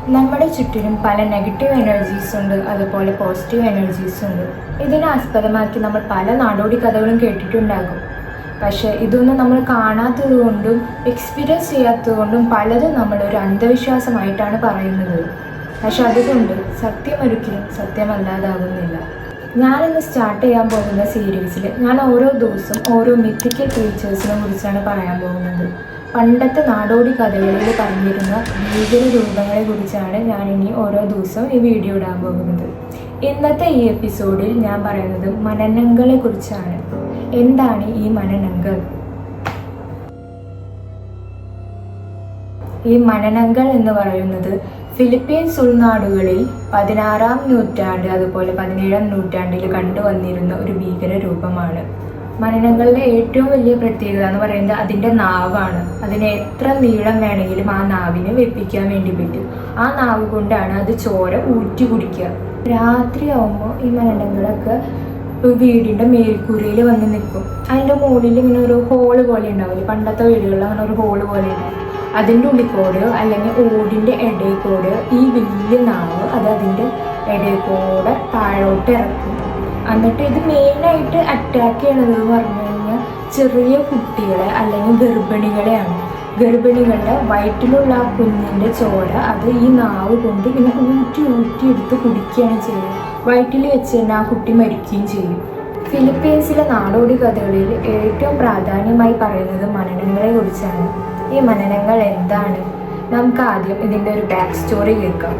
നമ്മുടെ ചുറ്റിനും പല നെഗറ്റീവ് എനർജീസ് ഉണ്ട്, അതുപോലെ പോസിറ്റീവ് എനർജീസ് ഉണ്ട്. ഇതിനെ ആസ്പദമാക്കി നമ്മൾ പല നാടോടി കഥകളും കേട്ടിട്ടുണ്ടാകും. പക്ഷേ ഇതൊന്നും നമ്മൾ കാണാത്തത് കൊണ്ടും എക്സ്പീരിയൻസ് ചെയ്യാത്തത് കൊണ്ടും പലതും നമ്മളൊരു അന്ധവിശ്വാസമായിട്ടാണ് പറയുന്നത്. പക്ഷെ അതുകൊണ്ട് സത്യം ഒരിക്കലും സത്യമല്ലാതാകുന്നില്ല. ഞാനിന്ന് സ്റ്റാർട്ട് ചെയ്യാൻ പോകുന്ന സീരീസിൽ ഞാൻ ഓരോ ദിവസവും ഓരോ മിത്തിക്കൽ ക്രീച്ചേഴ്സിനെ കുറിച്ചാണ് പറയാൻ പോകുന്നത്. പണ്ടത്തെ നാടോടി കഥകളിൽ പറഞ്ഞിരുന്ന ഭീകര രൂപങ്ങളെ കുറിച്ചാണ് ഞാൻ ഇനി ഓരോ ദിവസവും ഈ വീഡിയോ ഇടാൻ പോകുന്നത്. ഇന്നത്തെ ഈ എപ്പിസോഡിൽ ഞാൻ പറയുന്നത് മനനങ്ങളെ കുറിച്ചാണ്. എന്താണ് ഈ മനനങ്ങൾ? ഈ മനനങ്ങൾ എന്ന് പറയുന്നത് ഫിലിപ്പീൻസ് ഉൾനാടുകളിൽ 16-ാം നൂറ്റാണ്ട് അതുപോലെ 17-ാം നൂറ്റാണ്ടിൽ കണ്ടുവന്നിരുന്ന ഒരു ഭീകര രൂപമാണ്. മനനങ്ങളുടെ ഏറ്റവും വലിയ പ്രത്യേകത എന്ന് പറയുന്നത് അതിൻ്റെ നാവാണ്. അതിന് എത്ര നീളം വേണമെങ്കിലും ആ നാവിന് വെപ്പിക്കാൻ വേണ്ടി പറ്റും. ആ നാവ് കൊണ്ടാണ് അത് ചോര ഊറ്റി കുടിക്കുക. രാത്രിയാവുമ്പോൾ ഈ മനനങ്ങളൊക്കെ വീടിൻ്റെ മേൽക്കൂരയിൽ വന്ന് നിൽക്കും. അതിൻ്റെ മുകളിൽ ഇങ്ങനെ ഒരു ഹോള് പോലെ ഉണ്ടാവില്ല, പണ്ടത്തെ വീടുകളിൽ അങ്ങനെ ഒരു ഹോള് പോലെ ഉണ്ടാവും. അതിൻ്റെ ഉള്ളിക്കൂടെ അല്ലെങ്കിൽ ഓടിൻ്റെ ഇടയിൽക്കൂടെ ഈ വലിയ നാവ് അതിൻ്റെ ഇടയിൽക്കൂടെ താഴോട്ട് ഇറക്കും. എന്നിട്ട് ഇത് മെയിനായിട്ട് അറ്റാക്ക് ചെയ്യണതെന്ന് പറഞ്ഞു കഴിഞ്ഞാൽ ചെറിയ കുട്ടികളെ അല്ലെങ്കിൽ ഗർഭിണികളെയാണ്. ഗർഭിണികളുടെ വയറ്റിലുള്ള ആ കുഞ്ഞിൻ്റെ ചോര അത് ഈ നാവ് കൊണ്ട് ഇങ്ങനെ ഊറ്റി എടുത്ത് കുടിക്കുകയാണ് ചെയ്യുന്നത്. വയറ്റിൽ വെച്ച് തന്നെ ആ കുട്ടി മരിക്കുകയും ചെയ്യും. ഫിലിപ്പീൻസിലെ നാടോടി കഥകളിൽ ഏറ്റവും പ്രാധാന്യമായി പറയുന്നത് മനനങ്ങളെ കുറിച്ചാണ്. ഈ മനനങ്ങൾ എന്താണ്? നമുക്ക് ആദ്യം ഇതിൻ്റെ ഒരു ബാക്ക് സ്റ്റോറി കേൾക്കാം.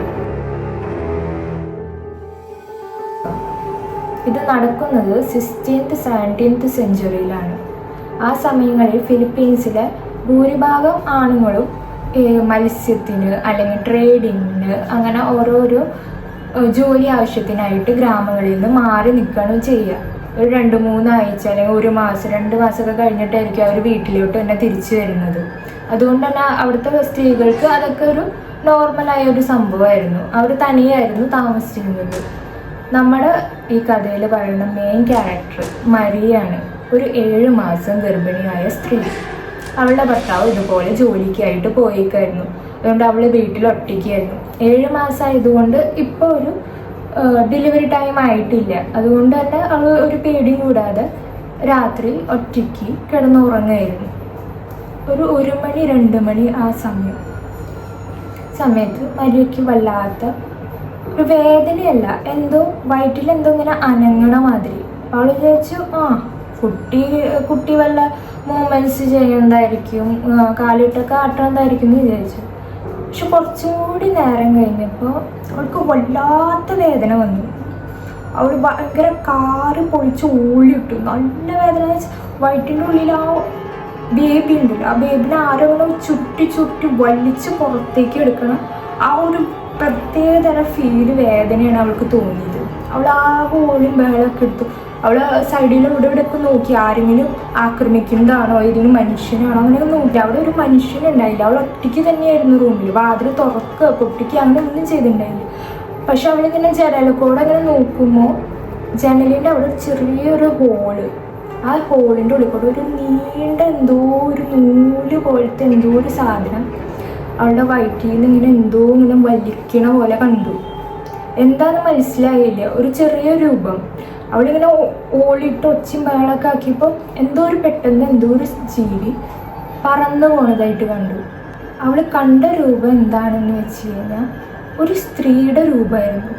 ഇത് നടക്കുന്നത് 16th 17th സെഞ്ച്വറിയിലാണ്. ആ സമയങ്ങളിൽ ഫിലിപ്പീൻസിലെ ഭൂരിഭാഗം ആണുങ്ങളും മത്സ്യത്തിന് അല്ലെങ്കിൽ ട്രേഡിങ്ങിന് അങ്ങനെ ഓരോരോ ജോലി ആവശ്യത്തിനായിട്ട് ഗ്രാമങ്ങളിൽ നിന്ന് മാറി നിൽക്കുകയാണ് ചെയ്യുക. ഒരു 2-3 ആഴ്ച അല്ലെങ്കിൽ 1 മാസം 2 മാസമൊക്കെ കഴിഞ്ഞിട്ടായിരിക്കും അവർ വീട്ടിലോട്ട് തന്നെ തിരിച്ചു വരുന്നത്. അതുകൊണ്ട് തന്നെ അവിടുത്തെ സ്ത്രീകൾക്ക് അതൊക്കെ ഒരു നോർമലായ ഒരു സംഭവമായിരുന്നു. അവർ തനിയായിരുന്നു താമസിച്ചിരുന്നത്. നമ്മുടെ ഈ കഥയിൽ പറയുന്ന മെയിൻ ക്യാരക്ടർ മരിയാണ്. ഒരു 7 മാസം ഗർഭിണിയായ സ്ത്രീ. അവളുടെ ഭർത്താവ് ഇതുപോലെ ജോലിക്കായിട്ട് പോയേക്കായിരുന്നു. അതുകൊണ്ട് അവൾ വീട്ടിൽ ഒറ്റയ്ക്കായിരുന്നു. 7 മാസം ആയതുകൊണ്ട് ഇപ്പോൾ ഒരു ഡെലിവറി ടൈം ആയിട്ടില്ല. അതുകൊണ്ട് തന്നെ അവൾ ഒരു പേടിയും കൂടാതെ രാത്രി ഒറ്റയ്ക്ക് കിടന്നുറങ്ങുമായിരുന്നു. ഒരു 1 മണി 2 മണി ആ സമയത്ത് മരിയയ്ക്ക് വല്ലാത്ത ഒരു വേദനയല്ല, എന്തോ വയറ്റിലെന്തോ ഇങ്ങനെ അനങ്ങണ മാതിരി. അവൾ വിചാരിച്ചു കുട്ടി വല്ല മൂവ്മെൻറ്റ്സ് ചെയ്യുന്നതായിരിക്കും, കാലിട്ടൊക്കെ ആട്ടണതായിരിക്കും എന്ന് വിചാരിച്ചു. പക്ഷെ കുറച്ചും കൂടി നേരം കഴിഞ്ഞപ്പോൾ അവൾക്ക് വല്ലാത്ത വേദന വന്നു. അവൾ ഭയങ്കര കാറ് പൊളിച്ച് ഓളിയിട്ടു. നല്ല വേദന. വയറ്റിൻ്റെ ഉള്ളിൽ ആ ബേബി ഉണ്ടല്ലോ, ആ ബേബിനെ ആരെങ്കിലും ചുറ്റി വലിച്ച് പുറത്തേക്ക് എടുക്കണം. ആ ഒരു പ്രത്യേകതരം വേദനയാണ് അവൾക്ക് തോന്നിയത്. അവൾ ആകെ ഓളിയും ബഹളമൊക്കെ എടുത്തു. അവൾ സൈഡിൽ ഇവിടെയൊക്കെ നോക്കി ആരെങ്കിലും ആക്രമിക്കുന്നതാണോ, ഏതെങ്കിലും മനുഷ്യനാണോ അങ്ങനെയൊക്കെ നോക്കി. അവിടെ ഒരു മനുഷ്യനുണ്ടായില്ല. അവൾ ഒറ്റയ്ക്ക് തന്നെയായിരുന്നു റൂമിൽ. വാതിൽ തുറക്കുക പൊട്ടിക്ക് അങ്ങനെ ഒന്നും ചെയ്തിട്ടുണ്ടായില്ല. പക്ഷെ അവളിങ്ങനെ ജനലക്കൂടെ അങ്ങനെ നോക്കുമ്പോൾ ജനലിൻ്റെ അവിടെ ചെറിയൊരു ഹോള്. ആ ഹോളിൻ്റെ ഉള്ളിൽ കൂടെ ഒരു നീണ്ട എന്തോ ഒരു നൂല് പോലത്തെ എന്തോ ഒരു സാധനം അവളുടെ വയറ്റിൽ നിന്ന് ഇങ്ങനെ എന്തോ ഇങ്ങനെ വലിക്കണ പോലെ കണ്ടു. എന്താണെന്ന് മനസ്സിലായില്ല. ഒരു ചെറിയ രൂപം. അവളിങ്ങനെ ഓളിട്ട് ഒച്ചയും ബഹളമൊക്കെ ആക്കിയപ്പോൾ പെട്ടെന്ന് എന്തോ ഒരു ജീവി പറന്നു പോണതായിട്ട് കണ്ടു. അവൾ കണ്ട രൂപം എന്താണെന്ന് വെച്ച് കഴിഞ്ഞാൽ ഒരു സ്ത്രീയുടെ രൂപമായിരുന്നു.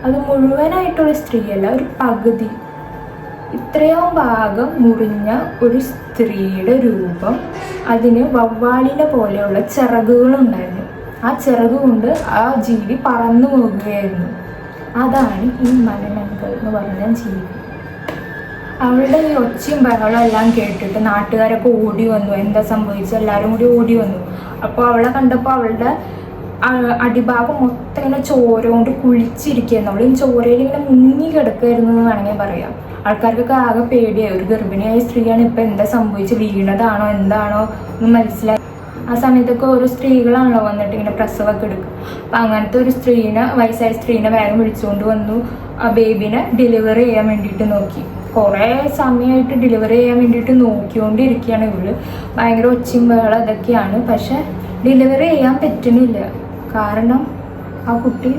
അത് മുഴുവനായിട്ടുള്ള സ്ത്രീയല്ല, ഒരു പകുതി, ഇത്രയും ഭാഗം മുറിഞ്ഞ ഒരു സ്ത്രീയുടെ രൂപം. അതിന് വവ്വാലിനെ പോലെയുള്ള ചിറകുകളുണ്ടായിരുന്നു. ആ ചിറക് കൊണ്ട് ആ ജീവി പറന്നു പോകുകയായിരുന്നു. അതാണ് ഈ മനനങ്ങൾ എന്ന് പറഞ്ഞ ജീവി. അവളുടെ ഈ ഒച്ചയും ബഹളം എല്ലാം കേട്ടിട്ട് നാട്ടുകാരൊക്കെ ഓടി വന്നു. എന്താ സംഭവിച്ചത്? എല്ലാവരും കൂടി ഓടി വന്നു. അപ്പോൾ അവളെ കണ്ടപ്പോൾ അവളുടെ അടിഭാഗം മൊത്തം ഇങ്ങനെ ചോര കൊണ്ട് കുളിച്ചിരിക്കുകയായിരുന്നു. അവൾ ചോരയിൽ ഇങ്ങനെ മുങ്ങി കിടക്കുകയായിരുന്നു എന്ന് വേണമെങ്കിൽ പറയാം. ആൾക്കാർക്കൊക്കെ ആകെ പേടിയായി. ഒരു ഗർഭിണിയായ സ്ത്രീയാണ്, ഇപ്പം എന്താ സംഭവിച്ച് വീണതാണോ എന്താണോ എന്ന് മനസ്സിലായി. ആ സമയത്തൊക്കെ ഓരോ സ്ത്രീകളാണല്ലോ വന്നിട്ട് ഇങ്ങനെ പ്രസവമൊക്കെ എടുക്കും. അപ്പം അങ്ങനത്തെ ഒരു വയസ്സായ സ്ത്രീനെ വേഗം വിളിച്ചുകൊണ്ട് വന്നു. ആ ബേബിനെ ഡെലിവറി ചെയ്യാൻ വേണ്ടിയിട്ട് നോക്കി. കുറേ സമയമായിട്ട് ഡെലിവറി ചെയ്യാൻ വേണ്ടിയിട്ട് നോക്കിക്കൊണ്ടിരിക്കുകയാണ് ഇവള്. ഭയങ്കര ഒച്ചയും ബഹളം ഇതൊക്കെയാണ്. പക്ഷെ ഡെലിവറി ചെയ്യാൻ പറ്റുന്നില്ല. കാരണം ആ കുട്ടി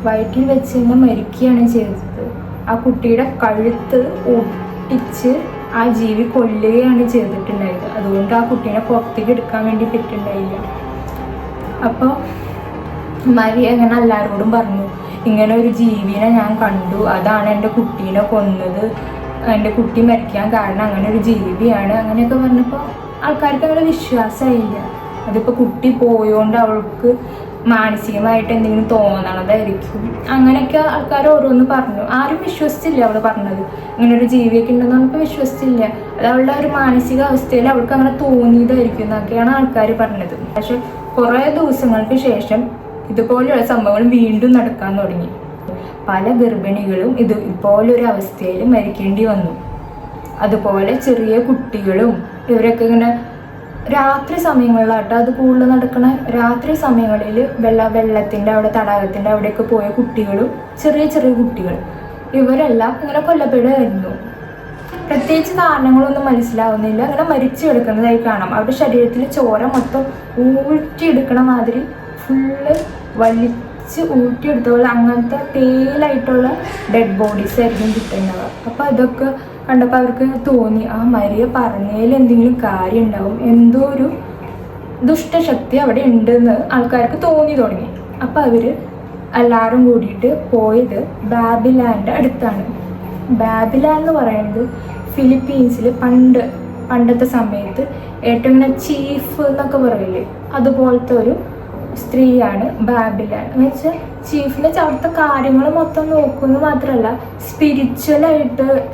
വയറ്റിൽ വെച്ച് തന്നെ മരിക്കുകയാണ് ചെയ്തത്. ആ കുട്ടിയുടെ കഴുത്ത് ഒട്ടിച്ച് ആ ജീവി കൊല്ലുകയാണ് ചെയ്തിട്ടുണ്ടായത്. അതുകൊണ്ട് ആ കുട്ടീനെ പുറത്തേക്ക് എടുക്കാൻ വേണ്ടി പറ്റുന്നുണ്ടായില്ല. അപ്പോൾ മരിയ അങ്ങനെ എല്ലാവരോടും പറഞ്ഞു, ഇങ്ങനെ ഒരു ജീവിനെ ഞാൻ കണ്ടു, അതാണ് എൻ്റെ കുട്ടീനെ കൊന്നത്, എൻ്റെ കുട്ടി മരിക്കാൻ കാരണം അങ്ങനെ ഒരു ജീവിയാണ്, അങ്ങനെയൊക്കെ പറഞ്ഞപ്പോൾ ആൾക്കാർക്ക് അങ്ങനെ വിശ്വാസമായില്ല. അതിപ്പോൾ കുട്ടി പോയോണ്ട് അവൾക്ക് മാനസികമായിട്ട് എന്തെങ്കിലും തോന്നണതായിരിക്കും, അങ്ങനെയൊക്കെ ആൾക്കാർ ഓരോന്ന് പറഞ്ഞു. ആരും വിശ്വസിച്ചില്ല അവൾ പറഞ്ഞത്. ഇങ്ങനെ ഒരു ജീവിയൊക്കെ ഉണ്ടെന്ന് നമുക്ക് വിശ്വസിച്ചില്ല. അത് അവളുടെ ഒരു മാനസിക അവസ്ഥയിൽ അവൾക്ക് അങ്ങനെ തോന്നിയതായിരിക്കും എന്നൊക്കെയാണ് ആൾക്കാർ പറഞ്ഞത്. പക്ഷെ കുറേ ദിവസങ്ങൾക്ക് ശേഷം ഇതുപോലെയുള്ള സംഭവങ്ങൾ വീണ്ടും നടക്കാൻ തുടങ്ങി. പല ഗർഭിണികളും ഇതുപോലൊരു അവസ്ഥയിൽ മരിക്കേണ്ടി വന്നു. അതുപോലെ ചെറിയ കുട്ടികളും ഇവരൊക്കെ ഇങ്ങനെ രാത്രി സമയങ്ങളിലാട്ടോ അത് കൂടുതൽ നടക്കണ. രാത്രി സമയങ്ങളിൽ വെള്ളത്തിൻ്റെ അവിടെ, തടാകത്തിൻ്റെ അവിടെയൊക്കെ പോയ കുട്ടികളും ചെറിയ ചെറിയ കുട്ടികൾ ഇവരെല്ലാം ഇങ്ങനെ കൊല്ലപ്പെടുകയായിരുന്നു. പ്രത്യേകിച്ച് കാരണങ്ങളൊന്നും മനസ്സിലാവുന്നില്ല. അങ്ങനെ മരിച്ചു കിടക്കുന്നതായി കാണാം. അവരുടെ ശരീരത്തിൽ ചോര മൊത്തം ഊറ്റിയെടുക്കണ മാതിരി ഫുള്ള് വലിച്ച് ഊറ്റിയെടുത്ത പോലെ അങ്ങനത്തെ പേലായിട്ടുള്ള ഡെഡ് ബോഡീസ് ആയിരിക്കും കിട്ടുന്നത്. അപ്പോൾ അതൊക്കെ കണ്ടപ്പോൾ അവർക്ക് തോന്നി, ആ മരിയ പറഞ്ഞതിൽ എന്തെങ്കിലും കാര്യം ഉണ്ടാവും, എന്തോ ഒരു ദുഷ്ടശക്തി അവിടെ ഉണ്ടെന്ന് ആൾക്കാർക്ക് തോന്നി തുടങ്ങി. അപ്പോൾ അവർ എല്ലാവരും കൂടിയിട്ട് പോയത് ബാബിലാൻ്റെ അടുത്താണ്. ബാബിലാൻ എന്ന് പറയുന്നത് ഫിലിപ്പീൻസിൽ പണ്ടത്തെ സമയത്ത് ഏറ്റവും ഇങ്ങനെ ചീഫ് എന്നൊക്കെ പറയില്ലേ, അതുപോലത്തെ ഒരു സ്ത്രീയാണ് ബാബിലാൻ. എന്ന് വെച്ചാൽ ചീഫിൻ്റെ അവിടുത്തെ കാര്യങ്ങൾ മൊത്തം നോക്കുന്നത് മാത്രമല്ല,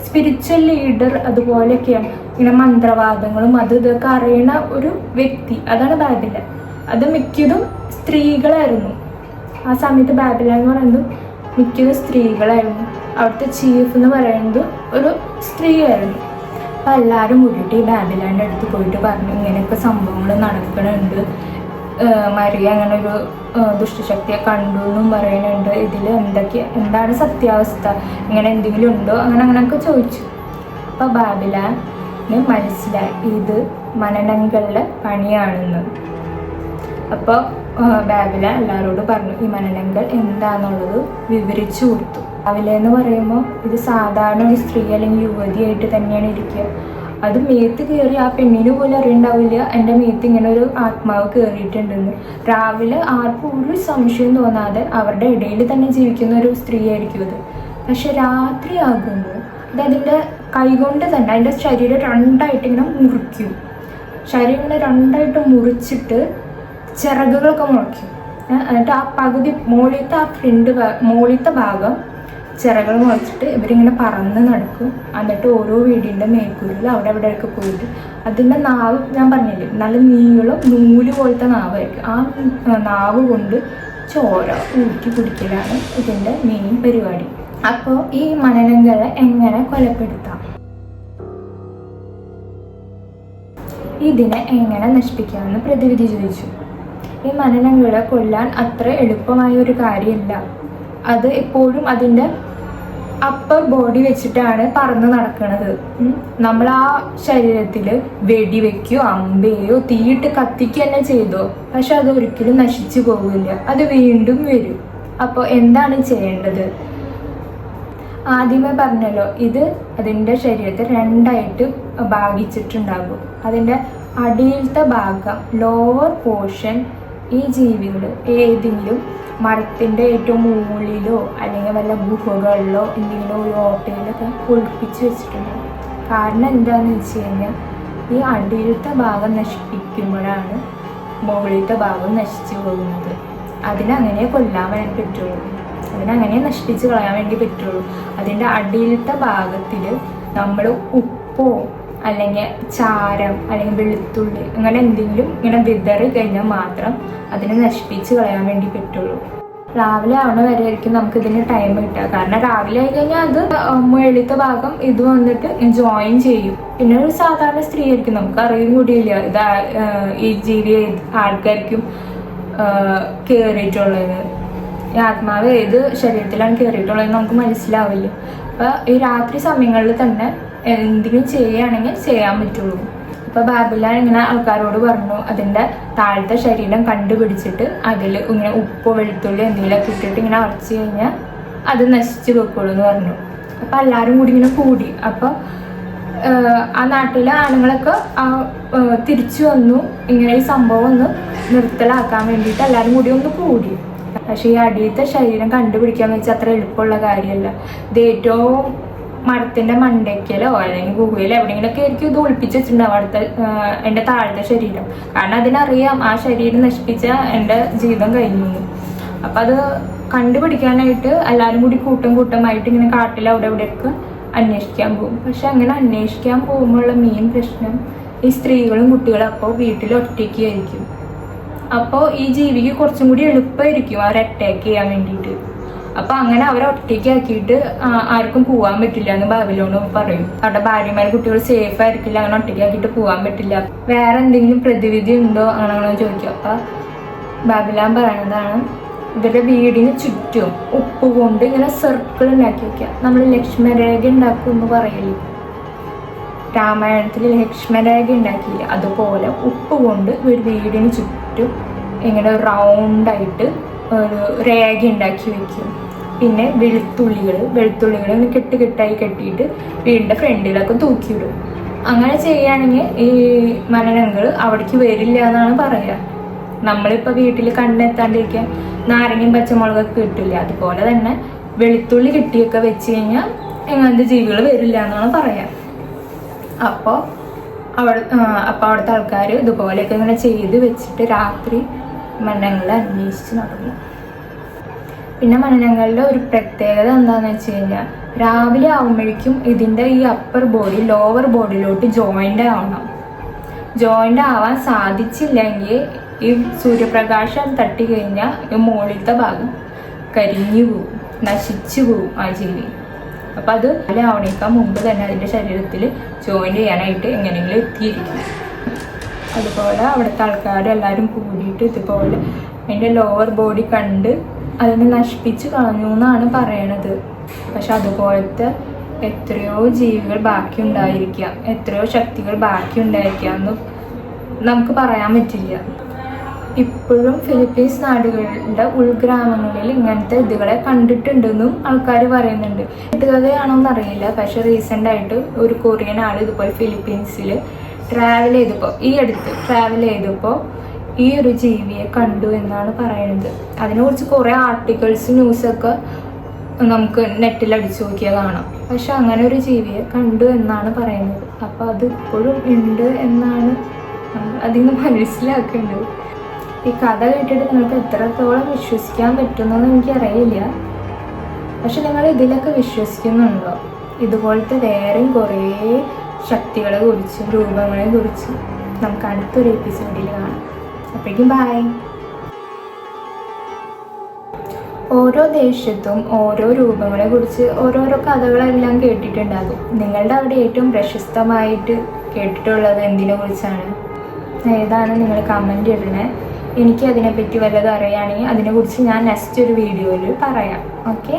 സ്പിരിച്വൽ ലീഡർ അതുപോലെയൊക്കെയാണ്. ഇങ്ങനെ മന്ത്രവാദങ്ങളും ഇതൊക്കെ അറിയണ ഒരു വ്യക്തി, അതാണ് ബാബിലാൻ. അത് മിക്കതും സ്ത്രീകളായിരുന്നു. ആ സമയത്ത് ബാബിലാൻ എന്ന് പറയുന്നത് മിക്കതും സ്ത്രീകളായിരുന്നു. അവിടുത്തെ ചീഫ് എന്ന് പറയുന്നത് ഒരു സ്ത്രീയായിരുന്നു. അപ്പം എല്ലാവരും കൂടിയിട്ട് ഈ ബാബിലാൻ്റെ അടുത്ത് പോയിട്ട് പറഞ്ഞു, ഇങ്ങനെയൊക്കെ സംഭവങ്ങൾ നടക്കുന്നുണ്ട്, മരിയ അങ്ങനെ ഒരു ദുഷ്ടശക്തിയെ കണ്ടു എന്നും പറയുന്നുണ്ട്, ഇതിൽ എന്താണ് സത്യാവസ്ഥ, ഇങ്ങനെ എന്തെങ്കിലും ഉണ്ടോ, അങ്ങനെയൊക്കെ ചോദിച്ചു. അപ്പോൾ ബാബിലാന് മനസ്സിലായി ഇത് മനനങ്ങളുടെ പണിയാണെന്ന്. അപ്പോൾ ബാബിലാൻ എല്ലാവരോടും പറഞ്ഞു ഈ മനനങ്ങൾ എന്താണെന്നുള്ളത് വിവരിച്ചു കൊടുത്തു. രാവിലെ എന്ന് പറയുമ്പോൾ ഇത് സാധാരണ ഒരു സ്ത്രീ അല്ലെങ്കിൽ യുവതിയായിട്ട് തന്നെയാണ് ഇരിക്കുക. അത് മേത്ത് കയറി ആ പെണ്ണിന് പോലും അറിയണ്ടാവില്ല എൻ്റെ മേത്ത് ഇങ്ങനെ ഒരു ആത്മാവ് കയറിയിട്ടുണ്ടെന്ന്. രാവിലെ ആർക്കും ഒരു സംശയം തോന്നാതെ അവരുടെ ഇടയിൽ തന്നെ ജീവിക്കുന്ന ഒരു സ്ത്രീ ആയിരിക്കും അത്. പക്ഷെ രാത്രി ആകുമ്പോൾ അത് അതിൻ്റെ കൈകൊണ്ട് തന്നെ അതിൻ്റെ ശരീരം രണ്ടായിട്ട് ഇങ്ങനെ മുറിക്കും. ശരീരം ഇങ്ങനെ രണ്ടായിട്ട് മുറിച്ചിട്ട് ചിറകുകളൊക്കെ മുളയ്ക്കും. എന്നിട്ട് ആ പകുതി മുകളിലത്തെ ഭാഗം ചിറകൾ മുളച്ചിട്ട് ഇവരിങ്ങനെ പറന്ന് നടക്കും. എന്നിട്ട് ഓരോ വീടിൻ്റെ മേൽക്കൂരിൽ അവിടെയൊക്കെ പോയിട്ട് അതിൻ്റെ നാവ്, ഞാൻ പറഞ്ഞില്ലേ നല്ല നീളം നൂല് പോലത്തെ നാവായിരിക്കും. ആ നാവ് കൊണ്ട് ചോര ഊറ്റി കുടിക്കലാണ് ഇതിൻ്റെ മെയിൻ പരിപാടി. അപ്പോൾ ഈ മനനങ്ങളെ എങ്ങനെ കൊലപ്പെടുത്താം, ഇതിനെ എങ്ങനെ നശിപ്പിക്കാമെന്ന് പ്രതിവിധി ചോദിച്ചു. ഈ മനനങ്ങളെ കൊല്ലാൻ അത്ര എളുപ്പമായ ഒരു കാര്യമല്ല. അത് എപ്പോഴും അതിൻ്റെ അപ്പർ ബോഡി വെച്ചിട്ടാണ് പറന്ന് നടക്കുന്നത്. നമ്മൾ ആ ശരീരത്തിൽ വെടിവെക്കുകയോ അമ്പയോ തീയിട്ട് കത്തിക്കുക തന്നെ ചെയ്തോ, പക്ഷെ അത് ഒരിക്കലും നശിച്ചു പോകില്ല, അത് വീണ്ടും വരും. അപ്പോൾ എന്താണ് ചെയ്യേണ്ടത്? ആദ്യമേ പറഞ്ഞല്ലോ, ഇത് അതിൻ്റെ ശരീരത്തെ രണ്ടായിട്ട് ഭാഗിച്ചിട്ടുണ്ടാകും. അതിൻ്റെ അടിയിലത്തെ ഭാഗം, ലോവർ പോർഷൻ, ഈ ജീവികൾ ഏതെങ്കിലും മരത്തിൻ്റെ ഏറ്റവും മുകളിലോ അല്ലെങ്കിൽ വല്ല ഗുഹകളിലോ എന്തെങ്കിലും ഒരു ഓട്ടയിലൊക്കെ ഒളിപ്പിച്ച് വെച്ചിട്ടുണ്ടാകും. കാരണം എന്താണെന്ന് വെച്ച് കഴിഞ്ഞാൽ ഈ അടിയിലത്തെ ഭാഗം നശിപ്പിക്കുമ്പോഴാണ് മുകളിലത്തെ ഭാഗം നശിച്ചു പോകുന്നത്. അതിനങ്ങനെ കൊല്ലാൻ വേണ്ടി പറ്റുള്ളൂ, അതിനങ്ങനെ നശിപ്പിച്ച് കളയാൻ വേണ്ടി പറ്റുള്ളൂ. അതിൻ്റെ അടിയിലത്തെ ഭാഗത്തിൽ നമ്മൾ ഉപ്പോ അല്ലെങ്കിൽ ചാരം അല്ലെങ്കിൽ വെളുത്തുള്ളി അങ്ങനെ എന്തെങ്കിലും ഇങ്ങനെ വിതറി കഴിഞ്ഞാൽ മാത്രം അതിനെ നശിപ്പിച്ച് കളയാൻ വേണ്ടി പറ്റുള്ളൂ. രാവിലെ ആവണ വരെ ആയിരിക്കും നമുക്ക് ഇതിന് ടൈം കിട്ടുക. കാരണം രാവിലെ ആയി കഴിഞ്ഞാൽ അത് മുകളിലത്തെ ഭാഗം ഇത് വന്നിട്ട് ജോയിൻ ചെയ്യും. പിന്നെ ഒരു സാധാരണ സ്ത്രീ ആയിരിക്കും, നമുക്ക് അറിയും കൂടിയില്ല ഇത് ഈ ജീവി ആൾക്കാർക്കും കയറിയിട്ടുള്ളത്, ഈ ആത്മാവ് ഏത് ശരീരത്തിലാണ് കയറിയിട്ടുള്ളതെന്ന് നമുക്ക് മനസ്സിലാവില്ല. അപ്പം ഈ രാത്രി സമയങ്ങളിൽ തന്നെ എന്തെങ്കിലും ചെയ്യുകയാണെങ്കിൽ ചെയ്യാൻ പറ്റുള്ളൂ. അപ്പൊ ബാബിലാൻ ഇങ്ങനെ ആൾക്കാരോട് പറഞ്ഞു അതിന്റെ താഴത്തെ ശരീരം കണ്ടുപിടിച്ചിട്ട് അതിൽ ഇങ്ങനെ ഉപ്പ് വെളുത്തുള്ളി എന്തെങ്കിലുമൊക്കെ ഇട്ടിട്ട് ഇങ്ങനെ അരച്ച് കഴിഞ്ഞാൽ അത് നശിച്ചു വെക്കുള്ളൂ എന്ന് പറഞ്ഞു. അപ്പൊ എല്ലാവരും കൂടി ഇങ്ങനെ കൂടി. അപ്പൊ ആ നാട്ടിലെ ആണുങ്ങളൊക്കെ തിരിച്ചു വന്നു, ഇങ്ങനെ ഈ സംഭവം ഒന്ന് നിർത്തലാക്കാൻ വേണ്ടിയിട്ട് എല്ലാവരും കൂടി ഒന്ന് കൂടി. പക്ഷെ ഈ അടിയത്തെ ശരീരം കണ്ടുപിടിക്കാന്ന് വെച്ചാൽ അത്ര എളുപ്പമുള്ള കാര്യമല്ല. ഇത് ഏറ്റവും മരത്തിന്റെ മണ്ടയ്ക്കലോ അല്ലെങ്കിൽ ഗുഹയിലോ എവിടെയെങ്കിലൊക്കെ ആയിരിക്കും ഇത് ഒളിപ്പിച്ച് വെച്ചിട്ടുണ്ടാവും അടുത്ത എൻ്റെ താഴത്തെ ശരീരം. കാരണം അതിനറിയാം ആ ശരീരം നശിപ്പിച്ച എൻ്റെ ജീവിതം കഴിഞ്ഞു. അപ്പം അത് കണ്ടുപിടിക്കാനായിട്ട് എല്ലാവരും കൂടി കൂട്ടമായിട്ട് ഇങ്ങനെ കാട്ടിൽ അവിടെ ഇവിടെയൊക്കെ അന്വേഷിക്കാൻ പോകും. പക്ഷെ അങ്ങനെ അന്വേഷിക്കാൻ പോകുമ്പോഴുള്ള മെയിൻ പ്രശ്നം ഈ സ്ത്രീകളും കുട്ടികളും അപ്പോൾ വീട്ടിൽ ഒറ്റയ്ക്കായിരിക്കും. അപ്പോൾ ഈ ജീവിക്ക് കുറച്ചും കൂടി എളുപ്പമായിരിക്കും അവരെ അറ്റാക്ക് ചെയ്യാൻ വേണ്ടിയിട്ട്. അപ്പൊ അങ്ങനെ അവരെ ഒറ്റയ്ക്കാക്കിയിട്ട് ആർക്കും പോകാൻ പറ്റില്ല എന്ന് ബാബിലോണ് പറയും. അവിടെ ഭാര്യമാർ കുട്ടികൾ സേഫ് ആയിരിക്കില്ല, അങ്ങനെ ഒറ്റയ്ക്കാക്കിയിട്ട് പോകാൻ പറ്റില്ല. വേറെ എന്തെങ്കിലും പ്രതിവിധി ഉണ്ടോ അങ്ങനെ ചോദിക്കും. അപ്പൊ ബാബിലോൺ പറയണതാണ് ഇവരുടെ വീടിന് ചുറ്റും ഉപ്പ് കൊണ്ട് ഇങ്ങനെ സർക്കിൾ ഉണ്ടാക്കി വെക്കുക. നമ്മൾ ലക്ഷ്മരേഖ ഉണ്ടാക്കും എന്ന് പറയില്ലേ, രാമായണത്തിൽ ലക്ഷ്മരേഖ ഉണ്ടാക്കിയില്ല, അതുപോലെ ഉപ്പ് കൊണ്ട് ഒരു വീടിന് ചുറ്റും ഇങ്ങനെ റൗണ്ടായിട്ട് ഒരു രേഖ ഉണ്ടാക്കി വെക്കും. പിന്നെ വെളുത്തുള്ളികൾ ഇങ്ങനെ കെട്ടായി കെട്ടിയിട്ട് വീടിൻ്റെ ഫ്രണ്ടിലൊക്കെ തൂക്കിയിടും. അങ്ങനെ ചെയ്യുകയാണെങ്കിൽ ഈ മരണങ്ങൾ അവിടേക്ക് വരില്ല എന്നാണ് പറയുക. നമ്മളിപ്പോൾ വീട്ടിൽ കണ്ണെത്താണ്ടിരിക്കാൻ നാരങ്ങയും പച്ചമുളകൊക്കെ കിട്ടില്ല, അതുപോലെ തന്നെ വെളുത്തുള്ളി കെട്ടിയൊക്കെ വെച്ച് കഴിഞ്ഞാൽ എങ്ങനത്തെ ജീവികൾ വരില്ല എന്നാണ് പറയാം. അപ്പോൾ അവിടുത്തെ ആൾക്കാർ ഇതുപോലെയൊക്കെ ഇങ്ങനെ ചെയ്ത് വെച്ചിട്ട് രാത്രി മരണങ്ങളെ അന്വേഷിച്ച് നടന്നു. പിന്നെ മരണങ്ങളുടെ ഒരു പ്രത്യേകത എന്താണെന്ന് വെച്ച് കഴിഞ്ഞാൽ രാവിലെ ആവുമ്പോഴേക്കും ഇതിൻ്റെ ഈ അപ്പർ ബോഡി ലോവർ ബോഡിയിലോട്ട് ജോയിൻ്റ് ആവണം. ജോയിൻ്റ് ആവാൻ സാധിച്ചില്ലെങ്കിൽ ഈ സൂര്യപ്രകാശം തട്ടി കഴിഞ്ഞാൽ ഈ മുകളിലത്തെ ഭാഗം കരിഞ്ഞു പോവും, നശിച്ചു പോവും ആ ജീവി. അപ്പം അത് ആവണേക്കാൾ മുമ്പ് തന്നെ അതിൻ്റെ ശരീരത്തിൽ ജോയിൻ ചെയ്യാനായിട്ട് എങ്ങനെയെങ്കിലും എത്തിയിരിക്കും. അതുപോലെ അവിടുത്തെ ആൾക്കാർ എല്ലാവരും കൂടിയിട്ട് ഇതുപോലെ അതിൻ്റെ ലോവർ ബോഡി കണ്ട് അതിനെ നശിപ്പിച്ച് കളഞ്ഞു എന്നാണ് പറയണത്. പക്ഷെ അതുപോലത്തെ എത്രയോ ജീവികൾ ബാക്കി ഉണ്ടായിരിക്കാം, എത്രയോ ശക്തികൾ ബാക്കി ഉണ്ടായിരിക്കാം എന്ന് നമുക്ക് പറയാൻ പറ്റില്ല. ഇപ്പോഴും ഫിലിപ്പീൻസ് നാടുകളുടെ ഉൾഗ്രാമങ്ങളിൽ ഇങ്ങനത്തെ ഇതുകളെ കണ്ടിട്ടുണ്ടെന്നും ആൾക്കാർ പറയുന്നുണ്ട്. കഥയാണോന്ന് അറിയില്ല. പക്ഷെ റീസെൻ്റ് ആയിട്ട് ഒരു കൊറിയൻ ആൾ ഇതുപോലെ ഫിലിപ്പീൻസിൽ ട്രാവൽ ചെയ്തപ്പോൾ ഈ ഒരു ജീവിയെ കണ്ടു എന്നാണ് പറയുന്നത്. അതിനെക്കുറിച്ച് കുറേ ആർട്ടിക്കിൾസ് ന്യൂസൊക്കെ നമുക്ക് നെറ്റിൽ അടിച്ചു നോക്കിയാൽ കാണാം. പക്ഷെ അങ്ങനെ ഒരു ജീവിയെ കണ്ടു എന്നാണ് പറയുന്നത്. അപ്പോൾ അത് ഇപ്പോഴും ഉണ്ട് എന്നാണ് അതിന് മനസ്സിലാക്കേണ്ടത്. ഈ കഥ കേട്ടിട്ട് നിങ്ങൾക്ക് എത്രത്തോളം വിശ്വസിക്കാൻ പറ്റുമെന്നൊന്നും എനിക്കറിയില്ല. പക്ഷെ നിങ്ങൾ ഇതിലൊക്കെ വിശ്വസിക്കുന്നുണ്ടോ? ഇതുപോലത്തെ വേറെയും കുറേ ശക്തികളെ കുറിച്ചും രൂപങ്ങളെ കുറിച്ചും നമുക്ക് അടുത്തൊരു എപ്പിസോഡിൽ കാണാം. അപ്പോഴേക്കും ബൈ. ഓരോ ദേശത്തും ഓരോ രൂപങ്ങളെ കുറിച്ച് ഓരോരോ കഥകളെല്ലാം കേട്ടിട്ടുണ്ടാകും. നിങ്ങളുടെ അവിടെ ഏറ്റവും പ്രശസ്തമായിട്ട് കേട്ടിട്ടുള്ളത് എന്തിനെ കുറിച്ചാണ്? ഏതാണ് നിങ്ങൾ കമൻറ്റ് ഇടണേ. എനിക്ക് അതിനെപ്പറ്റി വല്ലതും അറിയുകയാണെങ്കിൽ അതിനെക്കുറിച്ച് ഞാൻ നെക്സ്റ്റ് ഒരു വീഡിയോയിൽ പറയാം. ഓക്കെ.